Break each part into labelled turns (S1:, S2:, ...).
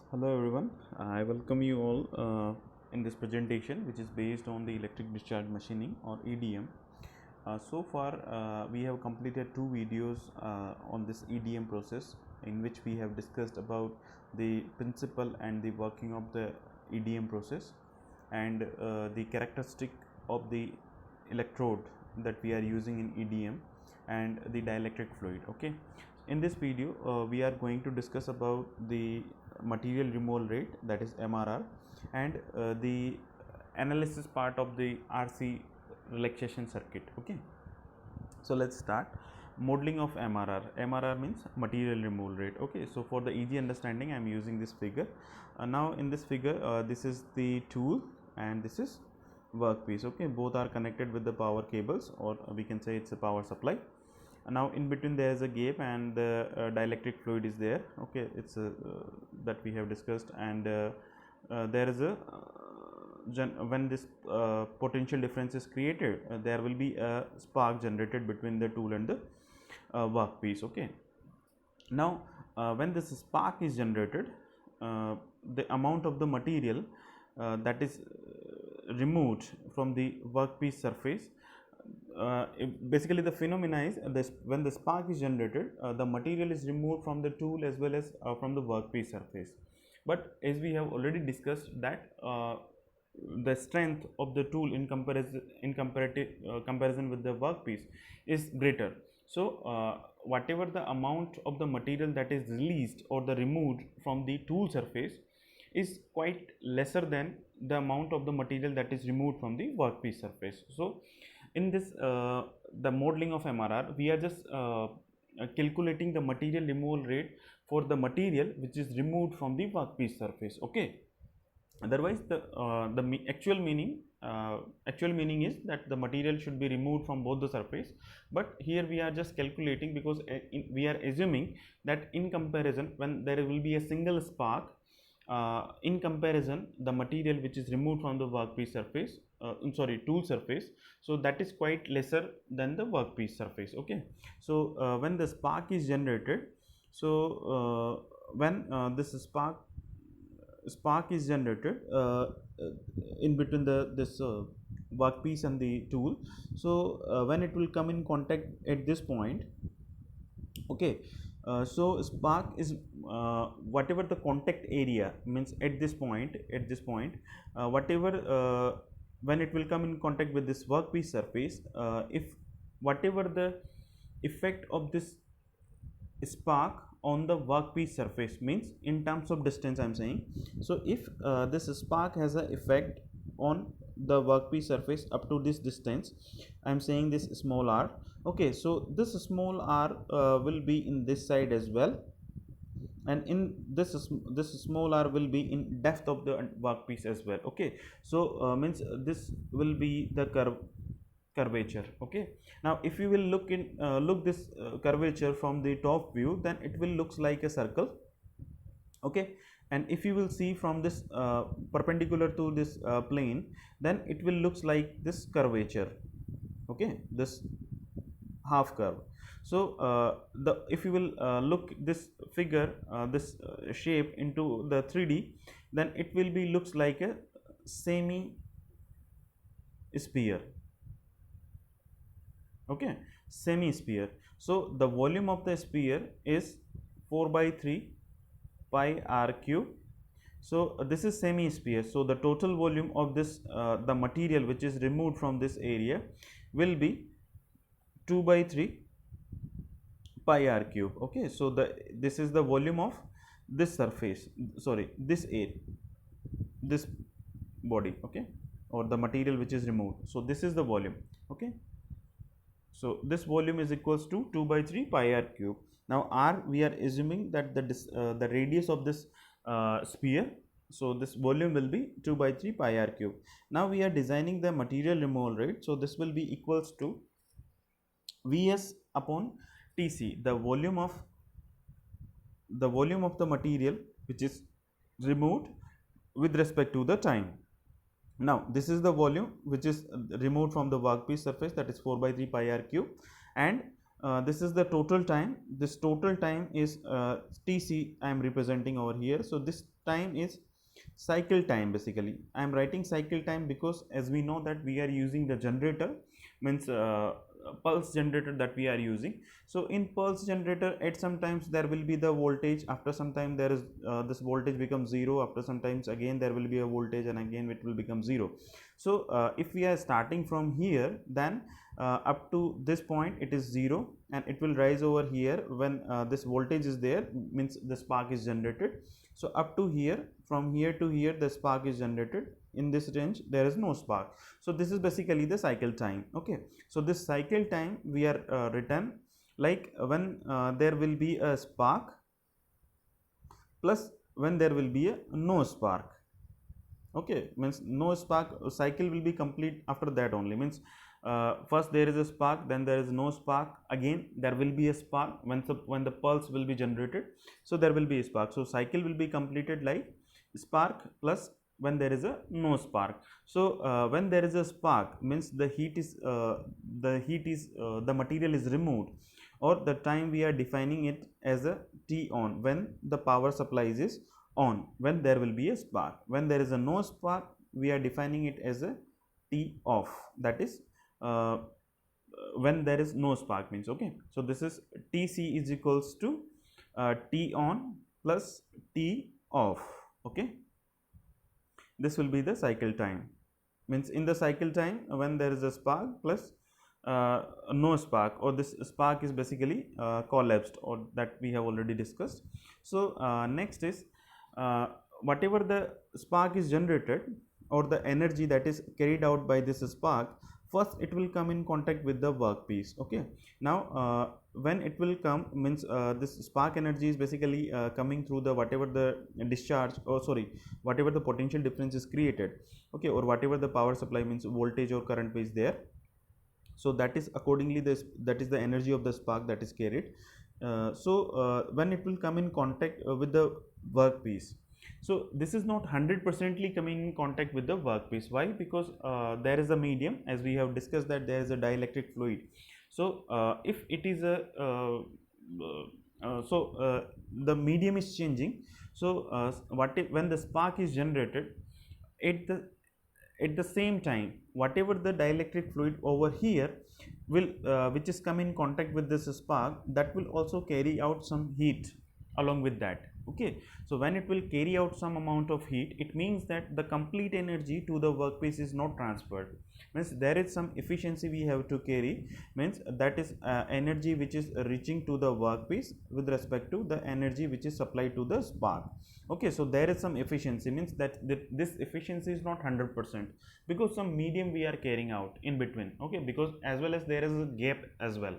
S1: Hello everyone, I welcome you all in this presentation which is based on the electric discharge machining or EDM. So far we have completed two videos on this EDM process in which we have discussed about the principle and the working of the EDM process and the characteristic of the electrode that we are using in EDM and the dielectric fluid. Okay, in this video we are going to discuss about the material removal rate, that is MRR, and the analysis part of the RC relaxation circuit. Okay, so let's start. Modeling of MRR. MRR means material removal rate. Okay, so for the easy understanding I am using this figure. Now in this figure this is the tool and this is workpiece. Okay, both are connected with the power cables, or we can say it's a power supply. Now in between there is a gap and the dielectric fluid is there. Okay, it's that we have discussed, and there is a when this potential difference is created, there will be a spark generated between the tool and the workpiece. Okay, now when this spark is generated, the amount of the material that is removed from the workpiece surface, basically the phenomena is this: when the spark is generated, the material is removed from the tool as well as from the workpiece surface. But as we have already discussed that the strength of the tool in comparison with the workpiece is greater. So whatever the amount of the material that is released or the removed from the tool surface is quite lesser than the amount of the material that is removed from the workpiece surface. So in this the modeling of MRR, we are just calculating the material removal rate for the material which is removed from the workpiece surface. Okay, otherwise the actual meaning is that the material should be removed from both the surface, but here we are just calculating because we are assuming that in comparison, when there will be a single spark, in comparison the material which is removed from the workpiece surface, tool surface, so that is quite lesser than the workpiece surface. Okay, so when the spark is generated, so when this spark is generated in between this workpiece and the tool, so when it will come in contact at this point. Okay, so spark is whatever the contact area means at this point, whatever when it will come in contact with this workpiece surface, if whatever the effect of this spark on the workpiece surface, means in terms of distance I am saying. So if this spark has an effect on the workpiece surface up to this distance, I am saying this small r. Okay, so this small r will be in this side as well, and in this small r will be in depth of the workpiece as well. Okay, so means this will be the curvature. Okay, now if you will look this curvature from the top view, then it will looks like a circle. Okay, and if you will see from this perpendicular to this plane, then it will looks like this curvature. Okay, this half curve. So the if you will look this figure, this shape into the 3D, then it will be looks like a semi sphere. Okay, semi sphere. So the volume of the sphere is 4 by 3 pi r cube. So this is semi sphere. So the total volume of this the material which is removed from this area will be 2 by 3 pi r cube. Okay, so this is the volume of this surface, sorry, this body. Okay, or the material which is removed. So this is the volume. Okay, so this volume is equals to 2 by 3 pi r cube. Now r, we are assuming that the radius of this sphere, so this volume will be 2 by 3 pi r cube. Now we are designing the material removal rate, so this will be equals to Vs upon Tc, the volume of the material which is removed with respect to the time. Now this is the volume which is removed from the workpiece surface, that is 4 by 3 pi r cube, and this is the total time. This total time is Tc I am representing over here. So this time is cycle time. Basically I am writing cycle time because as we know that we are using the generator, means pulse generator that we are using. So in pulse generator, at sometimes there will be the voltage, after some time there is this voltage becomes zero, after sometimes again there will be a voltage and again it will become zero. So if we are starting from here, then up to this point it is zero, and it will rise over here when this voltage is there, means the spark is generated. So up to here, from here to here the spark is generated. In this range there is no spark. So this is basically the cycle time. Okay, so this cycle time we are written like when there will be a spark plus when there will be a no spark. Okay, means no spark, cycle will be complete after that only. Means first there is a spark, then there is no spark, again there will be a spark when the pulse will be generated. So there will be a spark. So cycle will be completed like spark plus when there is a no spark. So when there is a spark, means the heat is the material is removed, or the time we are defining it as a T on, when the power supply is on, when there will be a spark. When there is a no spark, we are defining it as a T off, that is when there is no spark means. Okay, so this is Tc is equals to T on plus T off. Okay, this will be the cycle time. Means in the cycle time when there is a spark plus no spark, or this spark is basically collapsed, or that we have already discussed. So next is whatever the spark is generated, or the energy that is carried out by this spark, first it will come in contact with the workpiece. Okay, now when it will come, means this spark energy is basically coming through the whatever the discharge, or sorry, whatever the potential difference is created. Okay, or whatever the power supply, means voltage or current is there. So that is accordingly this, that is the energy of the spark that is carried. When it will come in contact with the workpiece, so this is not 100%ly coming in contact with the workpiece. Why? Because there is a medium, as we have discussed, that there is a dielectric fluid. So if it is a the medium is changing. So when the spark is generated, at the same time, whatever the dielectric fluid over here will which is come in contact with this spark, that will also carry out some heat along with that. Okay, so when it will carry out some amount of heat, it means that the complete energy to the workpiece is not transferred. Means there is some efficiency we have to carry, means that is energy which is reaching to the workpiece with respect to the energy which is supplied to the spark. Okay, so there is some efficiency, means that this efficiency is not 100%, because some medium we are carrying out in between. Okay, because as well as there is a gap as well.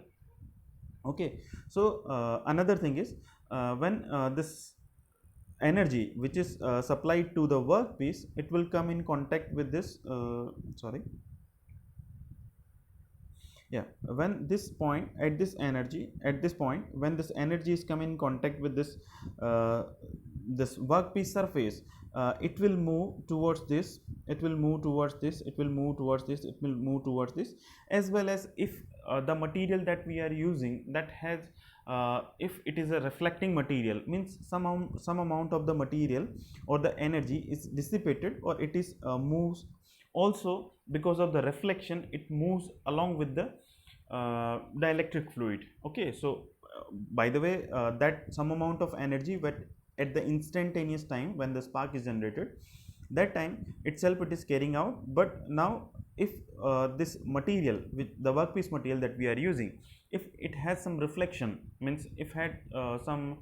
S1: Okay, so another thing is when this energy which is supplied to the workpiece, it will come in contact with this sorry, yeah, when this point, at this energy, at this point when this energy is coming in contact with this this workpiece surface, it will move towards this, it will move towards this, it will move towards this, it will move towards this. As well as if the material that we are using, that has if it is a reflecting material, means some amount of the material or the energy is dissipated, or it is moves also because of the reflection, it moves along with the dielectric fluid. Okay, so by the way, that some amount of energy, but at the instantaneous time when the spark is generated, that time itself it is carrying out. But now if this material, with the workpiece material that we are using, if it has some reflection, means if had some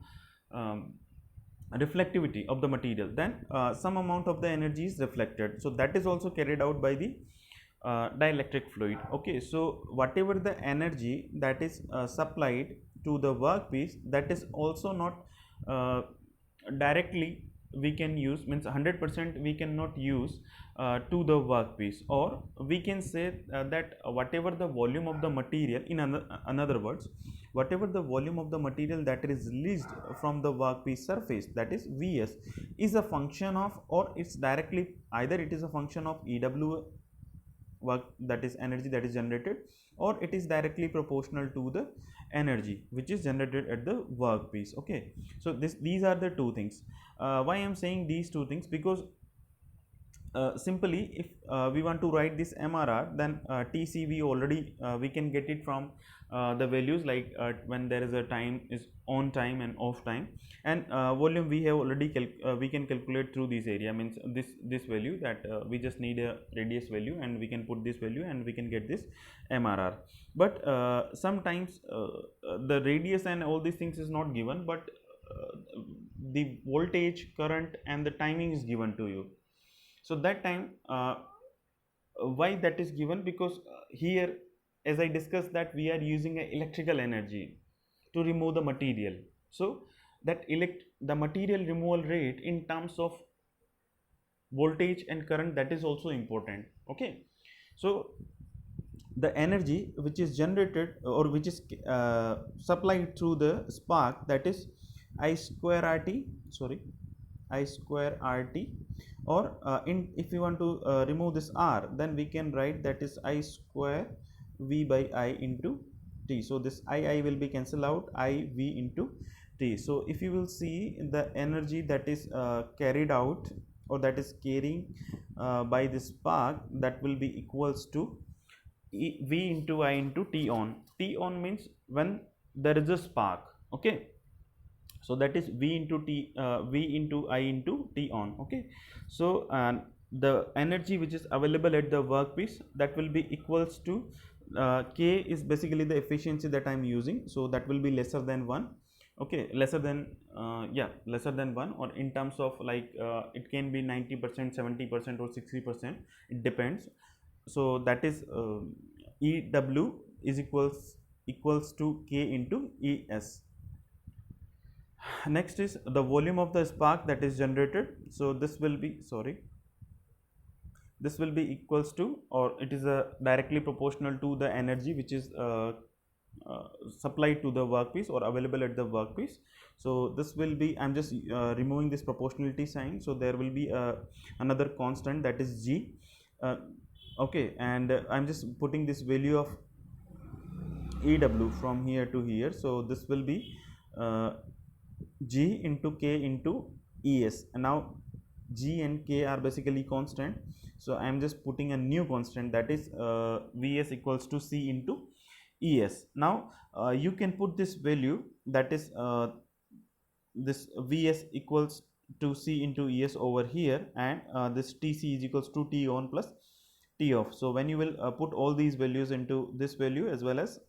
S1: reflectivity of the material, then some amount of the energy is reflected. So that is also carried out by the dielectric fluid. Okay, so whatever the energy that is supplied to the workpiece, that is also not directly we can use, means 100% we cannot use to the workpiece, or we can say that whatever the volume of the material, in another words, whatever the volume of the material that is released from the workpiece surface, that is Vs, is a function of, or it's directly, either it is a function of EW work, that is energy that is generated, or it is directly proportional to the energy which is generated at the workpiece. Okay, so these are the two things. Why I am saying these two things? Because simply if we want to write this MRR, then TC we already we can get it from the values like when there is a time is on time and off time, and volume we have already we can calculate through this area, means this value that we just need a radius value and we can put this value and we can get this MRR. But sometimes the radius and all these things is not given, but the voltage, current and the timing is given to you. So that time why that is given? Because here, as I discussed, that we are using a electrical energy to remove the material. So that the material removal rate in terms of voltage and current, that is also important. Okay, so the energy which is generated or which is supplied through the spark, that is I square RT, sorry, I square RT, or in if you want to remove this R, then we can write that is I square V by I into T. So this I will be cancelled out, I V into T. So if you will see the energy that is carried out or that is carrying by this spark, that will be equals to V into I into T on. T on means when there is a spark. Okay, so that is V into T, V into I into T on. Okay, so the energy which is available at the workpiece, that will be equals to K is basically the efficiency that I am using, so that will be lesser than 1. Okay, lesser than yeah, lesser than 1, or in terms of like it can be 90%, 70% or 60%, it depends. So that is EW is equals to K into ES. Next is the volume of the spark that is generated. So this will be, sorry, this will be equals to, or it is directly proportional to the energy which is supplied to the workpiece or available at the workpiece. So this will be, I'm just removing this proportionality sign, so there will be another constant, that is G. Okay, and I'm just putting this value of EW from here to here. So this will be G into K into ES. And now G and K are basically constant, so I am just putting a new constant, that is Vs equals to C into ES. Now you can put this value, that is this Vs equals to C into ES over here, and this Tc is equals to T on plus T off. So when you will put all these values into this value as well as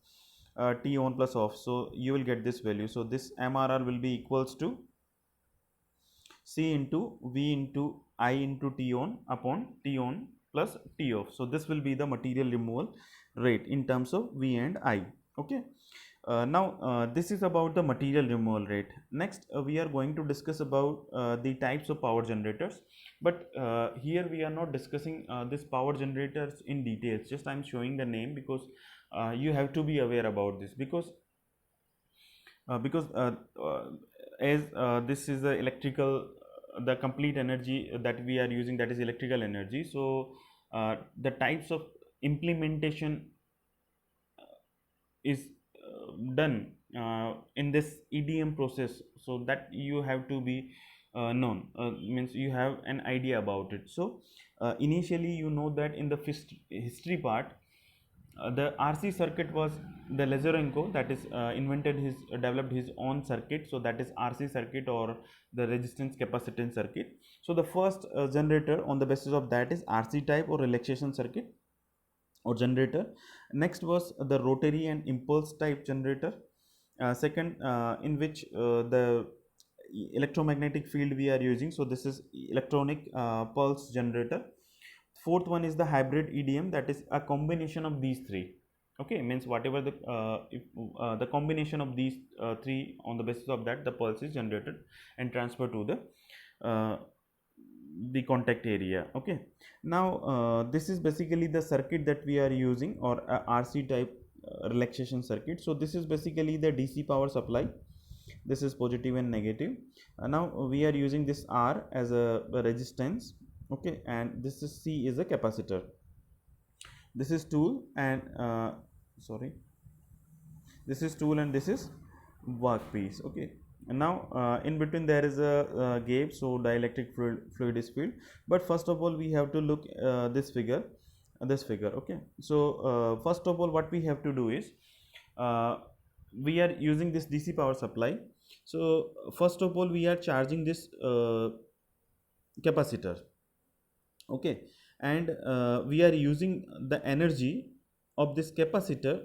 S1: T on plus off, so you will get this value. So this MRR will be equals to C into V into I into T on upon T on plus T off. So this will be the material removal rate in terms of V and I. Okay. Now this is about the material removal rate. Next we are going to discuss about the types of power generators, but here we are not discussing this power generators in details. Just I am showing the name because you have to be aware about this, because as this is the electrical, the complete energy that we are using, that is electrical energy. So the types of implementation is done in this EDM process, so that you have to be known, means you have an idea about it. So initially you know that in the history part, the RC circuit was the Lazarenko, that is developed his own circuit, so that is RC circuit or the resistance capacitance circuit. So the first generator on the basis of that is RC type or relaxation circuit or generator. Next was the rotary and impulse type generator. Second, in which the electromagnetic field we are using, so this is electronic pulse generator. Fourth one is the hybrid EDM, that is a combination of these three. Okay, means whatever the the combination of these three, on the basis of that the pulse is generated and transferred to the contact area. Okay, now this is basically the circuit that we are using, or RC type relaxation circuit. So this is basically the DC power supply. This is positive and negative. Now we are using this R as a resistance. Okay, and this is C is a capacitor. This is tool, and sorry, this is tool and this is workpiece. Okay, and now in between there is a gauge, so dielectric fluid is filled. But first of all we have to look this figure. Okay, so first of all what we have to do is we are using this DC power supply. So first of all we are charging this capacitor. Okay, and we are using the energy of this capacitor,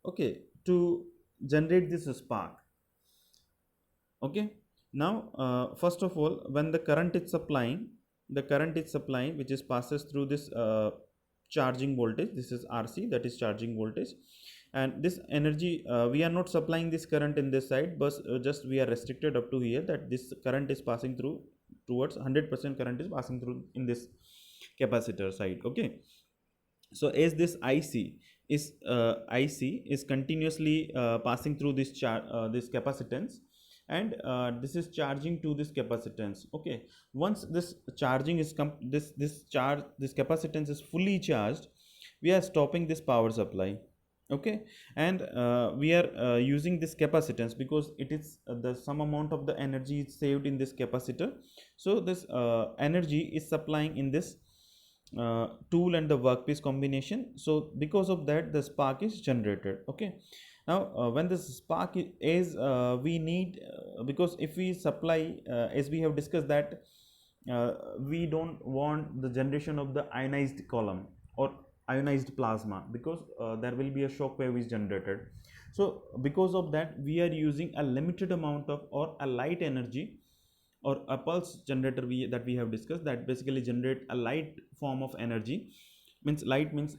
S1: okay, to generate this spark. Okay, now first of all when the current is supplying, which is passes through this charging voltage, this is RC, that is charging voltage. And this energy we are not supplying this current in this side, but just we are restricted up to here, that this current is passing through towards 100% current is passing through in this capacitor side. Okay, so as this IC is continuously passing through this capacitance, and this is charging to this capacitance. Okay, once this charging is this capacitance is fully charged, we are stopping this power supply. Okay, and we are using this capacitance because it is the some amount of the energy is saved in this capacitor. So this energy is supplying in this tool and the workpiece combination. So because of that the spark is generated. Okay, now when this spark is we need because if we supply as we have discussed that we don't want the generation of the ionized column or ionized plasma, because there will be a shock wave is generated. So because of that we are using a limited amount of or a light energy or a pulse generator that we have discussed, that basically generate a light form of energy. Means light means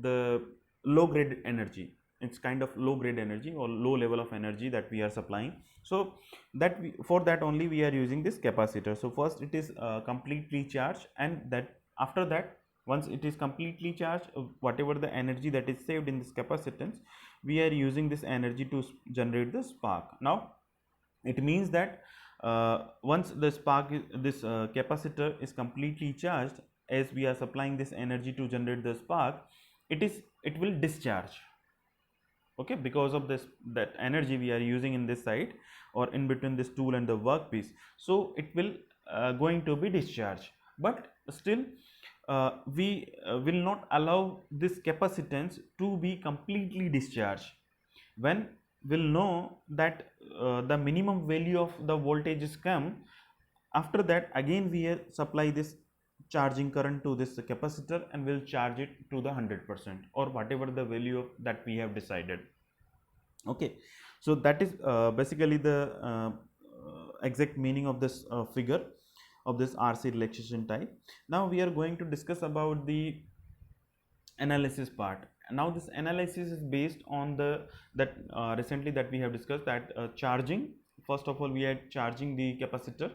S1: the low grade energy, it's kind of low grade energy or low level of energy that we are supplying. So that for that only we are using this capacitor. So first it is completely charged, and that after that once it is completely charged, whatever the energy that is saved in this capacitance, we are using this energy to generate the spark. Now it means that once the spark this capacitor is completely charged, as we are supplying this energy to generate the spark, it will discharge. Okay, because of this that energy we are using in this side or in between this tool and the workpiece, so it will going to be discharged. But still we will not allow this capacitance to be completely discharged. When we'll know that the minimum value of the voltage is come, after that again we supply this charging current to this capacitor and will charge it to the 100% or whatever the value of that we have decided. Okay, so that is basically the exact meaning of this figure of this RC relaxation type. Now we are going to discuss about the analysis part. Now this analysis is based on the that recently that we have discussed, that charging, first of all we are charging the capacitor,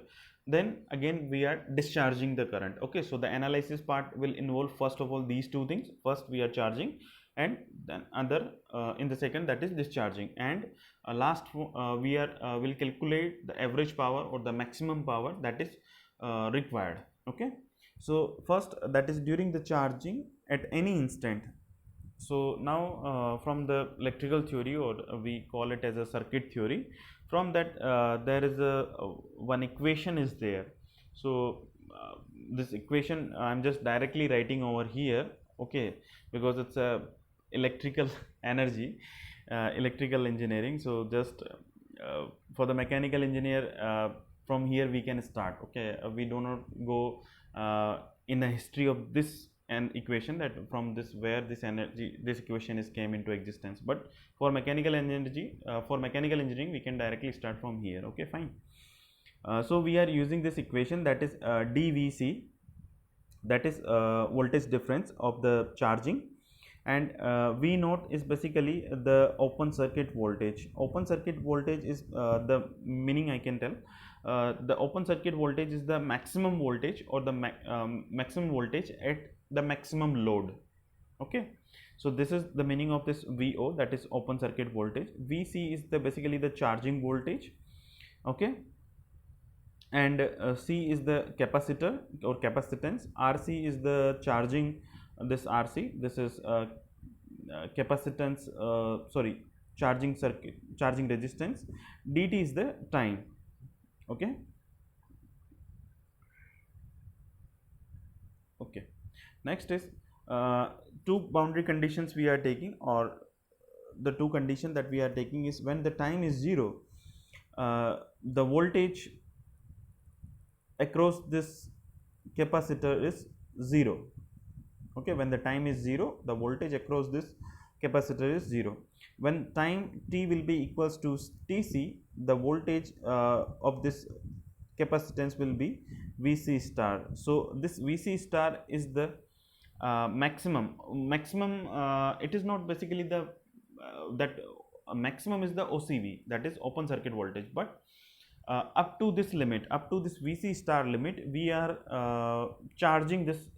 S1: then again we are discharging the current. Okay, so the analysis part will involve first of all these two things. First we are charging, and then other in the second, that is discharging, and last we are will calculate the average power or the maximum power that is required. Okay, so first that is during the charging at any instant. So now from the electrical theory, or we call it as a circuit theory, from that there is a one equation is there. So this equation I'm just directly writing over here. Okay, because it's a electrical energy, electrical engineering. So just for the mechanical engineer, from here we can start. Okay, we do not go in the history of this an equation, that from this where this energy, this equation is came into existence. But for mechanical energy, for mechanical engineering, we can directly start from here. Okay, fine. So we are using this equation, that is dVc, that is voltage difference of the charging, and V naught is basically the open circuit voltage. Open circuit voltage is the meaning I can tell. The open circuit voltage is the maximum voltage or the maximum voltage at the maximum load. Okay, so this is the meaning of this VO, that is open circuit voltage. VC is the basically the charging voltage. Okay, and C is the capacitor or capacitance. RC is the charging, this RC, this is capacitance, sorry, charging circuit, charging resistance, dt is the time. Okay. Okay, next is two boundary conditions we are taking, or the two condition that we are taking is when the time is 0, the voltage across this capacitor is 0. Okay, when the time is 0, the voltage across this capacitor is 0. When time t will be equals to tc, the voltage of this capacitance will be vc star. So this vc star is the maximum it is not basically the that maximum is the OCV, that is open circuit voltage, but up to this limit, up to this vc star limit, we are charging this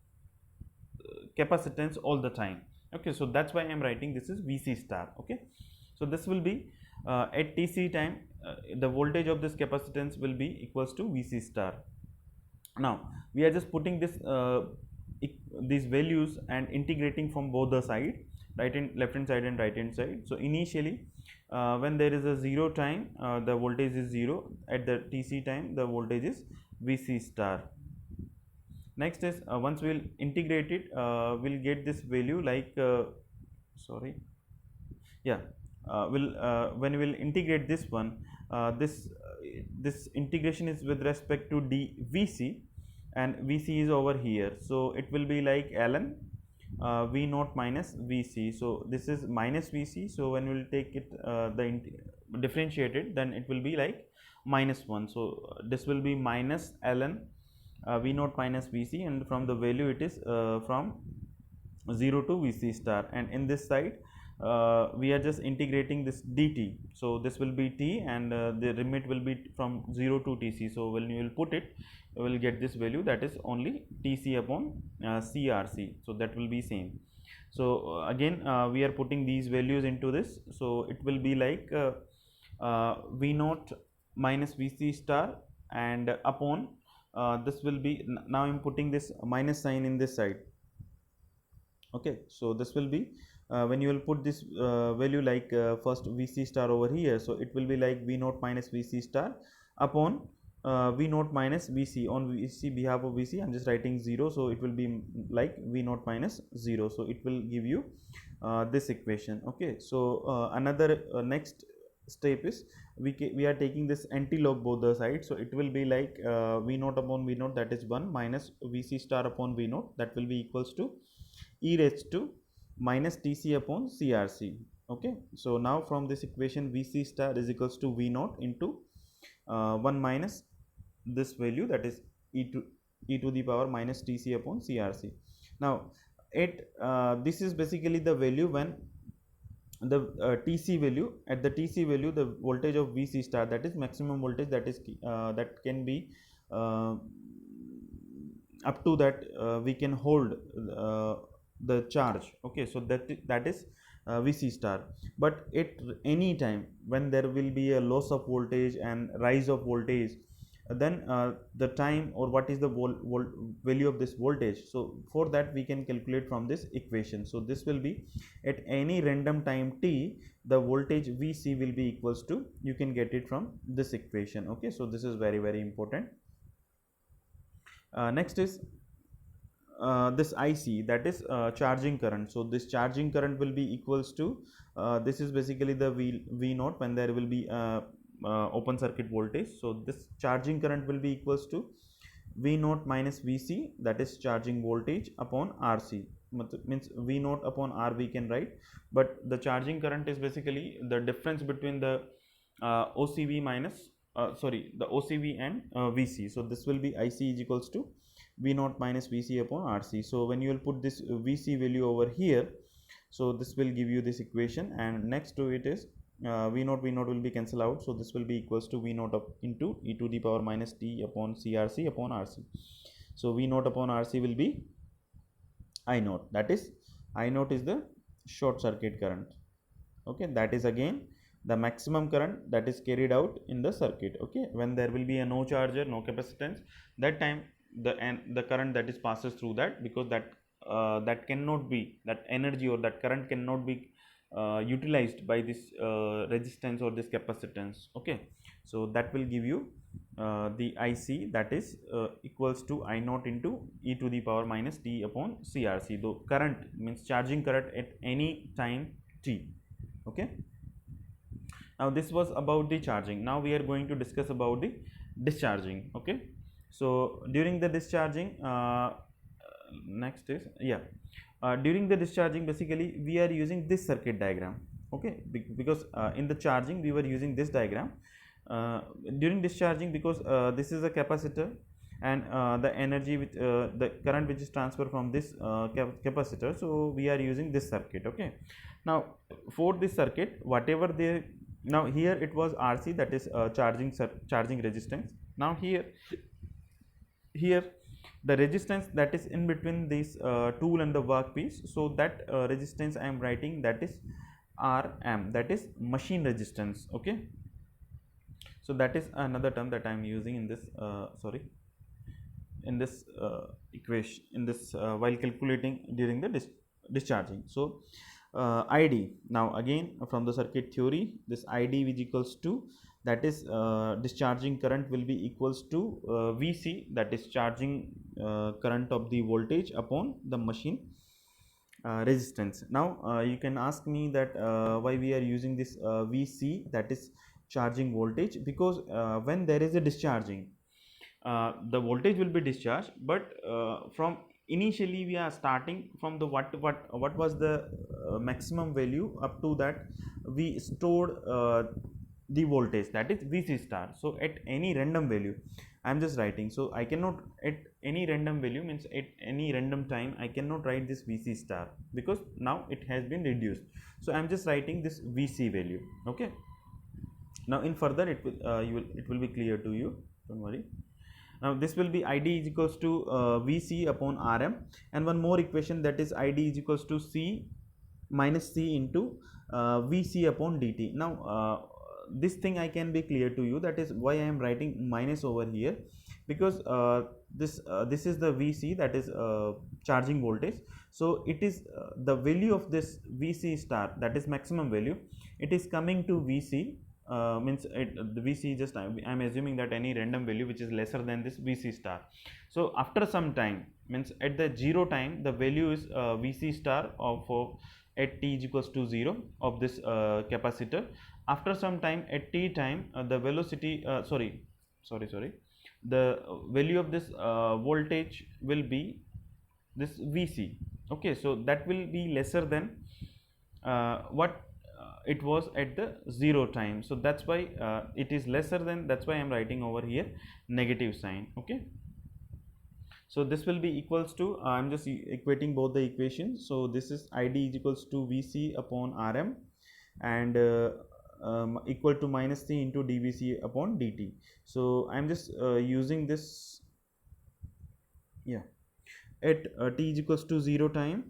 S1: capacitance all the time. Okay, so that's why I am writing this is vc star. Okay, so this will be at tc time, the voltage of this capacitance will be equals to vc star. Now we are just putting this these values and integrating from both the side, right and left hand side and right hand side. So initially when there is a 0 time, the voltage is 0. At the tc time, the voltage is vc star. Next is once we'll integrate it, we'll get this value like sorry, yeah, when we'll integrate this one, this integration is with respect to dvc, and vc is over here, so it will be like ln v naught minus vc. So this is minus vc, so when we'll take it differentiate it, then it will be like -1. So this will be minus ln v naught minus vc, and from the value it is from 0 to vc star, and in this side we are just integrating this dt. So this will be t, and the limit will be from 0 to tc. So when you will put it, you will get this value, that is only tc upon crc. So that will be same. So again we are putting these values into this, so it will be like v naught minus vc star, and upon this will be, now I am putting this minus sign in this side. Okay, so this will be when you will put this value like first vc star over here, so it will be like v naught minus vc star upon v naught minus vc. On vc behalf of vc, I am just writing 0, so it will be like v naught minus 0. So it will give you this equation. Okay, so another next step is we are taking this anti-log both the sides, so it will be like v naught upon v naught, that is 1, minus vc star upon v naught, that will be equals to e raised to minus tc upon crc. Okay, so now from this equation, vc star is equals to v naught into 1 minus this value, that is e to the power minus tc upon crc. Now it this is basically the value when the tc value, at the tc value, the voltage of vc star, that is maximum voltage, that is that can be up to that we can hold the charge. Okay, so that is vc star. But at any time when there will be a loss of voltage and rise of voltage, then the time, or what is the value of this voltage, so for that we can calculate from this equation. So this will be at any random time t, the voltage vc will be equals to, you can get it from this equation. Okay, so this is very very important. Next is this IC, that is charging current. So this charging current will be equals to this is basically the v naught when there will be open circuit voltage. So this charging current will be equals to v naught minus vc, that is charging voltage, upon rc. Means v naught upon r we can write, but the charging current is basically the difference between the OCV minus sorry, the OCV and vc. So this will be IC is equals to v naught minus vc upon rc. So when you will put this vc value over here, so this will give you this equation, and next to it is v naught will be cancel out, so this will be equals to v naught up into e to the power minus t upon crc upon rc. So v naught upon rc will be I naught, that is I naught is the short circuit current. Okay, that is again the maximum current that is carried out in the circuit. Okay, when there will be a no charger, no capacitance, that time the current that is passes through that, because that that cannot be, that energy or that current cannot be utilized by this resistance or this capacitance. Okay, so that will give you the IC, that is equals to I naught into e to the power minus t upon CRC. Though current means charging current at any time t. Okay, now this was about the charging. Now we are going to discuss about the discharging. Okay, so during the discharging, next is during the discharging, basically we are using this circuit diagram. Okay, because in the charging we were using this diagram. During discharging, because this is a capacitor, and the energy which the current which is transferred from this capacitor, so we are using this circuit. Okay, now for this circuit, whatever they, now here it was RC, that is charging resistance. Now here the resistance that is in between this tool and the workpiece, so that resistance I am writing, that is Rm, that is machine resistance. Okay, so that is another term that I am using in this in this equation, in this while calculating during the discharging. So ID, now again from the circuit theory, this ID is equals to, that is discharging current will be equals to Vc, that is charging current of the voltage upon the machine resistance. Now you can ask me that why we are using this Vc, that is charging voltage, because when there is a discharging, the voltage will be discharged, but from initially we are starting from the what was the maximum value, up to that we stored the voltage, that is Vc star. So at any random value I am just writing, so I cannot, at any random value means at any random time I cannot write this Vc star, because now it has been reduced. So I am just writing this Vc value. Okay, now in further it will it will be clear to you, don't worry. Now this will be ID is equals to Vc upon Rm, and one more equation, that is ID is equals to C minus C into Vc upon dt. Now this thing I can be clear to you, that is why I am writing minus over here, because this is the Vc, that is charging voltage. So it is the value of this Vc star, that is maximum value, it is coming to Vc, means the Vc, just I am assuming that any random value which is lesser than this Vc star. So after some time, means at the 0 time, the value is Vc star of at t is equals to 0 of this capacitor. After some time, at t time, the velocity sorry, the value of this voltage will be this Vc. Okay, so that will be lesser than what it was at the 0 time. So that's why it is lesser than, that's why I am writing over here negative sign. Okay, so this will be equals to, I am just equating both the equations. So this is ID is equals to Vc upon Rm, and equal to minus C into dVc upon dt. So I am just using this, at t is equals to 0 time,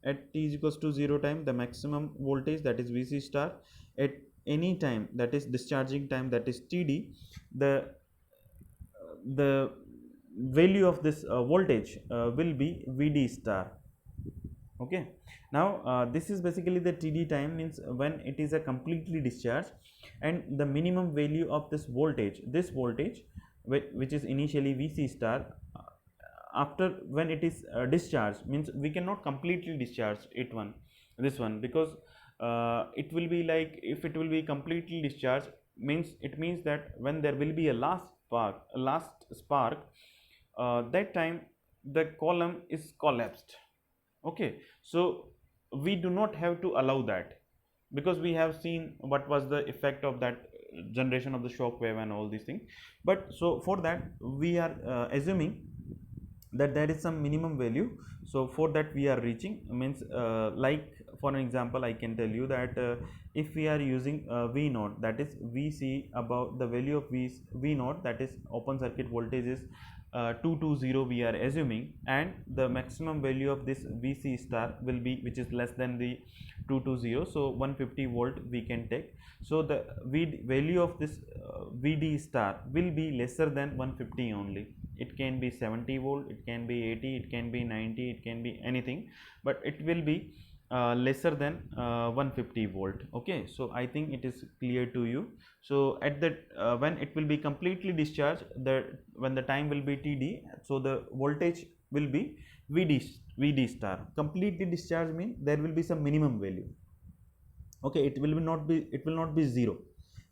S1: at t is equals to 0 time, the maximum voltage, that is Vc star, at any time, that is discharging time, that is Td, the value of this voltage will be Vd star. Okay, now this is basically the Td time, means when it is a completely discharged, and the minimum value of this voltage which is initially Vc star, after when it is discharged, means we cannot completely discharge this one, because it will be like, if it will be completely discharged, means it means that when there will be a last spark, that time the column is collapsed. Okay, so we do not have to allow that, because we have seen what was the effect of that generation of the shock wave and all these things. But so for that we are assuming that there is some minimum value. So for that we are reaching, means like for an example I can tell you that if we are using V naught, that is Vc, about the value of V naught, that is open circuit voltage is 220 we are assuming, and the maximum value of this Vc star will be, which is less than the 220, so 150 volt we can take. So the value of this Vd star will be lesser than 150 only. It can be 70 volt, it can be 80, it can be 90, it can be anything, but it will be lesser than 150 volt. Okay, so I think it is clear to you. So at that when it will be completely discharged, when the time will be TD, so the voltage will be VD star. Completely discharged means there will be some minimum value. Okay, it will not be zero,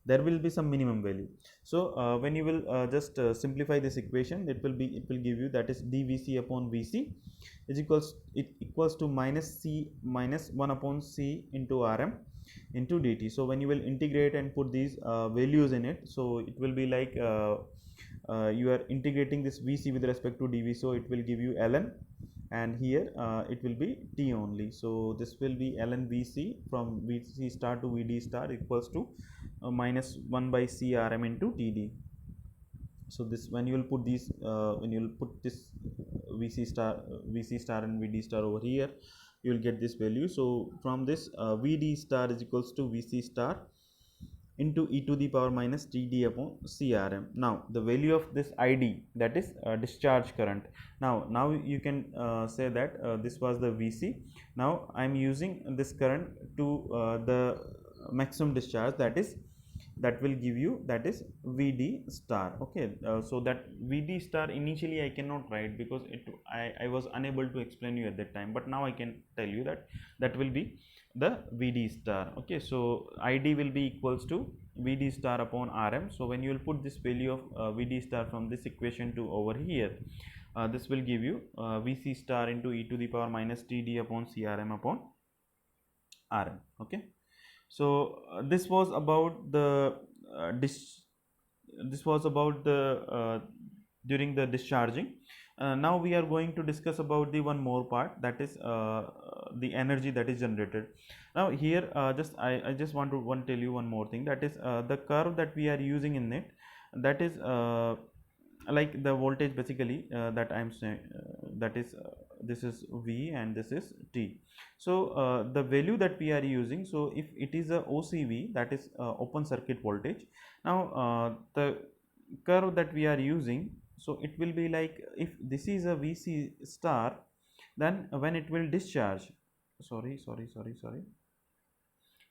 S1: there will be some minimum value. So when you will just simplify this equation, it will give you, that is dVc upon Vc is equals to minus C minus 1 upon C into Rm into dt. So when you will integrate and put these values in it, so it will be like you are integrating this Vc with respect to dV, so it will give you ln, and here it will be T only. So this will be ln Vc from Vc star to Vd star equals to minus 1 by C Rm into Td. So this, when you will put these when you will put this Vc star and Vd star over here, you will get this value. So from this Vd star is equals to Vc star into e to the power minus Td upon Crm. Now the value of this Id, that is discharge current. Now you can say that this was the Vc. Now I am using this current to the maximum discharge, that will give you, that is Vd star. Okay, so that Vd star initially I cannot write because I was unable to explain you at that time, but now I can tell you that that will be the Vd star. Okay, so Id will be equals to Vd star upon Rm. So when you will put this value of Vd star from this equation to over here, this will give you Vc star into e to the power minus Td upon Crm upon Rm. Okay, so this was about the this was about the during the discharging. Now we are going to discuss about the one more part, that is the energy that is generated. Now here I just want to tell you one more thing, that is the curve that we are using in it, that is like the voltage basically that I am saying, that is this is V and this is T. So the value that we are using, so if it is a OCV, that is open circuit voltage. Now the curve that we are using, so it will be like, if this is a Vc star, then when it will discharge, sorry,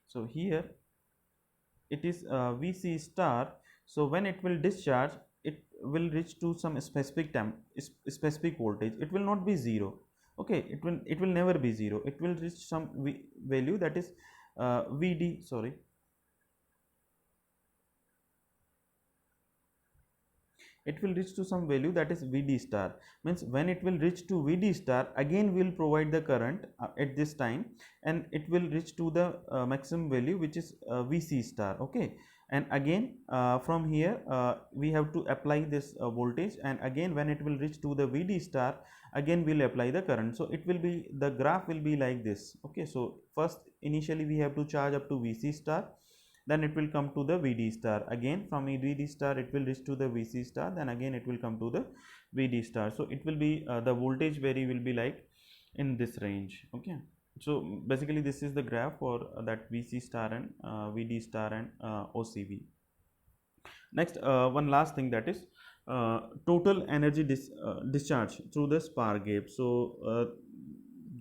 S1: so here it is Vc star. So when it will discharge, it will reach to some specific voltage. It will not be zero. Okay, it will never be zero. It will reach some value, that is Vd, sorry, it will reach to some value, that is Vd star. Means when it will reach to Vd star, again we will provide the current at this time, and it will reach to the maximum value, which is Vc star. Okay, and again from here we have to apply this voltage, and again when it will reach to the Vd star, again we will apply the current. So it will be, the graph will be like this. Okay, so first initially we have to charge up to Vc star, then it will come to the Vd star. Again from Vd star it will reach to the Vc star, then again it will come to the Vd star. So it will be the voltage vary will be like in this range. Okay, so basically this is the graph for that Vc star and Vd star and OCV. Next one last thing, that is total energy discharge through the spark gap. So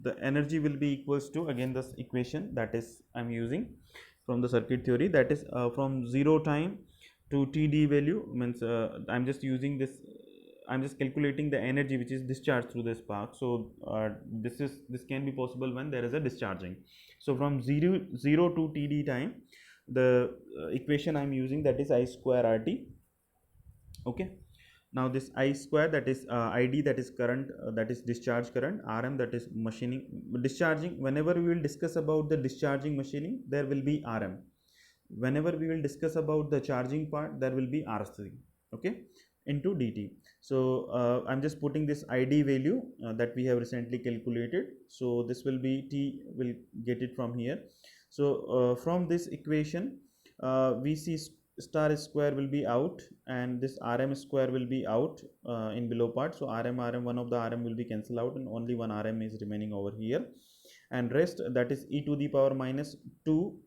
S1: the energy will be equals to, again this equation that is I am using from the circuit theory, that is from 0 time to Td value, means I am just using this, I am just calculating the energy which is discharged through the spark. So this can be possible when there is a discharging. So from 0 to Td time, the equation I am using, that is I square RT. Okay, now this I square, that is Id, that is current, that is discharge current, Rm, that is machining discharging. Whenever we will discuss about the discharging machining, there will be Rm. Whenever we will discuss about the charging part, there will be R3. Okay, into dt. So I'm just putting this Id value that we have recently calculated. So this will be T, will get it from here. So from this equation, Vc star square will be out, and this Rm square will be out in below part. So Rm, one of the Rm will be cancelled out, and only one Rm is remaining over here, and rest, that is e to the power minus 2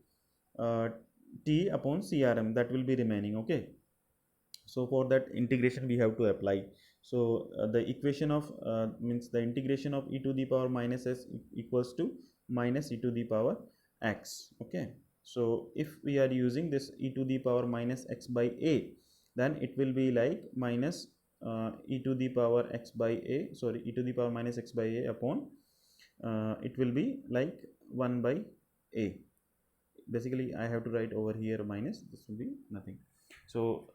S1: T upon Crm, that will be remaining. Okay, so for that integration we have to apply. So the equation of means the integration of e to the power minus s equals to minus e to the power x. Okay, so if we are using this e to the power minus x by a, then it will be like minus e to the power x by a, sorry, e to the power minus x by a upon it will be like 1 by a. Basically I have to write over here minus, this will be nothing. So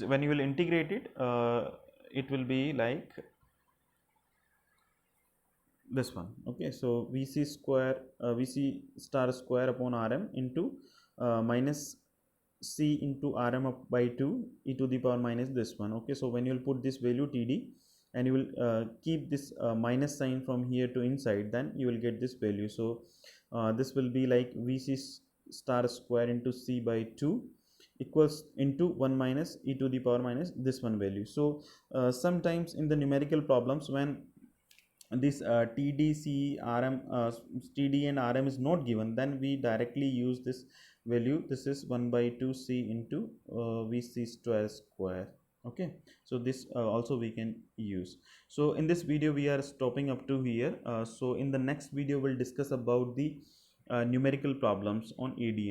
S1: when you will integrate it will be like this one. Okay, so vc square vc star square upon rm into minus c into rm up by 2 e to the power minus this one. Okay, so when you will put this value td and you will keep this minus sign from here to inside, then you will get this value. So this will be like vc star square into c by 2 equals into 1 minus e to the power minus this one value. So sometimes in the numerical problems, when this TD, TD and RM is not given, then we directly use this value. This is 1 by 2 C into VC square. Okay, so this also we can use. So in this video we are stopping up to here. So in the next video we'll discuss about the numerical problems on EDA.